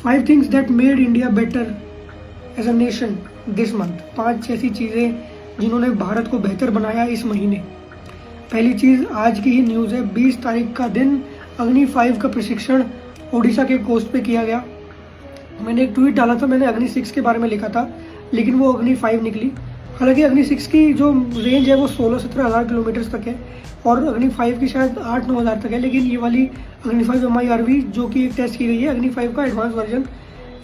5 things that made India better as a nation this month. 5 ऐसी चीज़ें जिन्होंने भारत को बेहतर बनाया इस महीने। पहली चीज़ आज की ही न्यूज़ है, 20 तारीख का दिन अग्नि 5 का प्रशिक्षण ओडिशा के कोस्ट पे किया गया। मैंने एक ट्वीट डाला था, मैंने अग्नि 6 के बारे में लिखा था, लेकिन वो अग्नि 5 निकली। हालांकि अग्नि 6 की जो रेंज है वो 16-17 हज़ार किलोमीटर तक है और अग्नि 5 की शायद 8-9 हज़ार तक है, लेकिन ये वाली अग्नि 5 MIRV जो कि एक टेस्ट की गई है, अग्नि 5 का एडवांस वर्जन,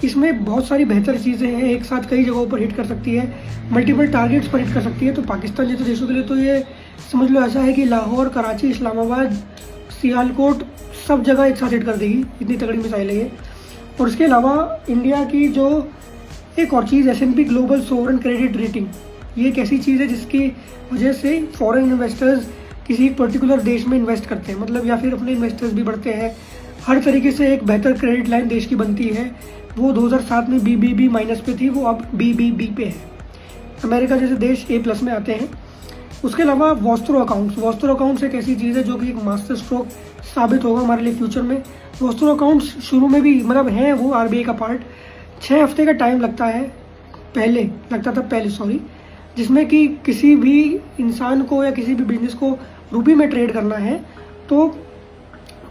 इसमें बहुत सारी बेहतर चीज़ें हैं। एक साथ कई जगहों पर हिट कर सकती है, मल्टीपल टारगेट्स पर हिट कर सकती है। तो पाकिस्तान जैसे देशों के लिए तो ये समझ लो ऐसा है कि लाहौर, कराची, इस्लामाबाद, सियालकोट सब जगह एक साथ हिट कर देगी, इतनी तगड़ी मिसाइल है ये। और इसके अलावा इंडिया की जो एक और चीज़ S&P global sovereign credit rating, ये एक ऐसी चीज़ है जिसकी वजह से फॉरेन इन्वेस्टर्स किसी एक पर्टिकुलर देश में इन्वेस्ट करते हैं, मतलब या फिर अपने इन्वेस्टर्स भी बढ़ते हैं। हर तरीके से एक बेहतर क्रेडिट लाइन देश की बनती है। वो 2007 में BBB माइनस पे थी, वो अब BBB पे है। अमेरिका जैसे देश A+ में आते हैं। उसके अलावा वॉस्त्रो अकाउंट्स एक ऐसी चीज़ है जो कि एक मास्टर स्ट्रोक साबित होगा हमारे लिए फ्यूचर में। वॉस्त्रो अकाउंट्स शुरू में भी मतलब हैं वो RBI का पार्ट। 6 हफ्ते का टाइम लगता है, पहले सॉरी, जिसमें कि किसी भी इंसान को या किसी भी बिजनेस को रूपी में ट्रेड करना है तो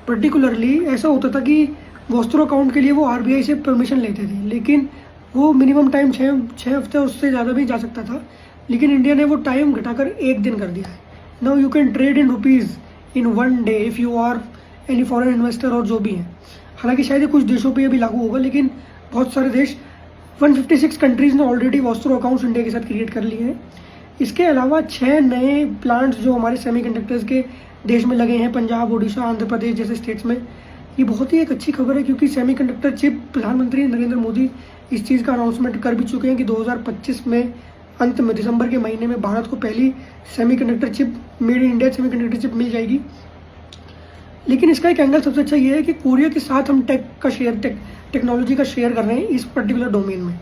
पर्टिकुलरली ऐसा होता था कि वॉस्त्रो अकाउंट के लिए वो RBI से परमिशन लेते थे, लेकिन वो मिनिमम टाइम 6 हफ्ते उससे ज़्यादा भी जा सकता था, लेकिन इंडिया ने वो टाइम घटाकर 1 दिन कर दिया है। Now you can trade in rupees in 1 day if you are any foreign investor और जो भी हैं। हालांकि शायद ये कुछ देशों पे भी लागू होगा, लेकिन बहुत सारे देश 156 कंट्रीज़ ने ऑलरेडी वॉस्त्रो अकाउंट्स इंडिया के साथ क्रिएट कर लिए हैं। इसके अलावा 6 नए प्लांट्स जो हमारे सेमीकंडक्टर्स के देश में लगे हैं, पंजाब, ओडिशा, आंध्र प्रदेश जैसे स्टेट्स में। ये बहुत ही एक अच्छी खबर है क्योंकि सेमीकंडक्टर चिप प्रधानमंत्री नरेंद्र मोदी इस चीज़ का अनाउंसमेंट कर भी चुके हैं कि 2025 में अंत में दिसंबर के महीने में भारत को पहली semiconductor chip, made in India semiconductor chip मिल जाएगी। लेकिन इसका एक एंगल सबसे अच्छा ये है कि कोरिया के साथ हम टेक्नोलॉजी का शेयर कर रहे हैं इस पर्टिकुलर डोमेन में।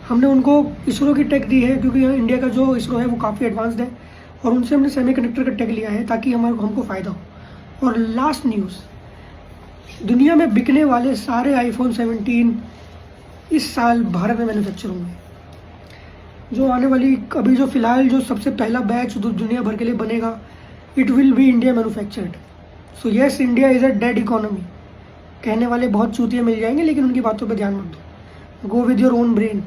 हमने उनको इसरो की टेक दी है क्योंकि इंडिया का जो इसरो है वो काफ़ी एडवांस्ड है, और उनसे हमने सेमीकंडक्टर का टेक लिया है ताकि हमको फ़ायदा हो। और लास्ट न्यूज़, दुनिया में बिकने वाले सारे iPhone 17 इस साल भारत में मैन्युफैक्चर होंगे। जो आने वाली अभी जो फिलहाल जो सबसे पहला बैच दुनिया भर के लिए बनेगा, it will be India manufactured. So yes, India is a dead economy. कहने वाले बहुत चूतिया मिल जाएंगे, लेकिन उनकी बातों पर ध्यान मत दो। Go with your own brain.